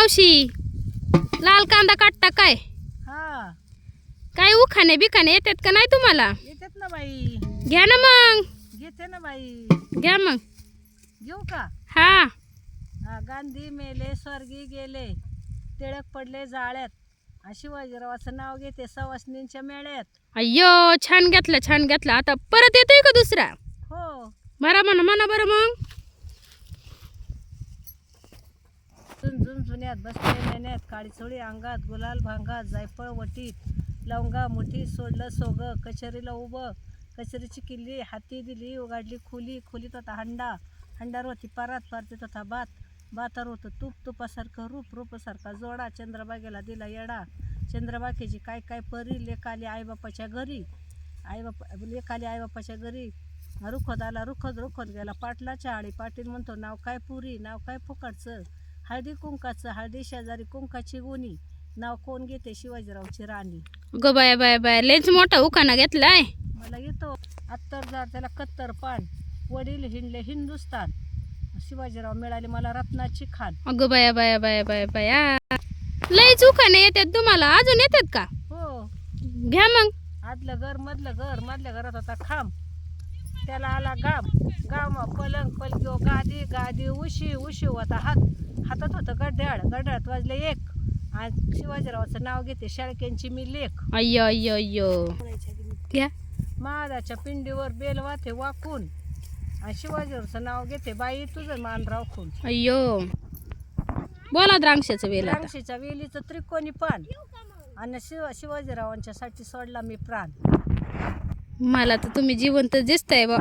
मावशी लाल कांदा काटता काय? हा काय उखाणे बिखाणे येतात का नाही तुम्हाला? येतात ना बाई, घ्या ना मग, घेते ना बाई. घ्या मग. घेऊ का? हा हा, गांधी मेले स्वर्गी गेले, टिळक पडले जाळ्यात, शिवाजीरावाचं नाव घेते सवासनींच्या मेळ्यात. अय्यो छान घेतलं छान घेतलं. आता परत येतोय का दुसरा? हो. बरं म्हणा म्हणा बरं मग. जुन्यात बसले मेन्यात, काळी चोळी अंगात, गुलाल भांगात, जायफळ वटीत, लवंगा मुठीत, सोडलं सोग, कचेरीला उभं, कचेरीची किल्ली हाती दिली, उघडली खोली, खोलीत होता हंडा, हंडार होती परात, पारतीत होता भात, भातार होतं तूप, तुपासारखं रूप, रूपासारखा जोडा, चंद्रबागेला दिला येडा, चंद्रबागेची काय काय परी, लेक आली आईबापाच्या घरी, लेक आली आईबापाच्या घरी, रुखत आला रुखत, रुखत गेला पाटलाच्या आळी, पाटील म्हणतो नाव काय पुरी, नाव काय फुकटचं, हळदी कुंकाचं, हळदी शेजारी कुंकाची गुणी, नाव कोण घेते शिवाजीरावची राणी. गो बाया बाया बाया लेच मोठा उखाणा घेतलाय. मला येतो अत्तर झाड त्याला कत्तर पान, वडील हिंडले हिंदुस्तान, शिवाजीराव मिळाले मला रत्नाची खान. अगो बाया बाया बाया बाया बाया लयच उखाणे येतात तुम्हाला. अजून येतात का? हो. घ्या मग. आदलं घर मधलं घर, मधल्या घरात होता खांब, त्याला आला गाम, गाम पलंग पलक्यो गादी, गादी उशी, उशी होता हात, हातात होतं गड्याळ, गड्याळात वाजले एक, आणि शिवाजीरावाचं नाव घेते शाळक्यांची मी लेख. अय्यो अय्यो अय्यो घ्या. महादाच्या पिंडीवर बेल वाथे वाकून, आणि शिवाजीरावचं नाव घेते बाई तुझं मान राखून. अय्यो बोला द्राक्षाचं वेल आता. द्राक्षीच्या वेलीचं त्रिकोणी पान, आणि शिवाजीरावांच्या साठी सोडला मी प्राण. मला तर तुम्ही जिवंत दिसताय बा.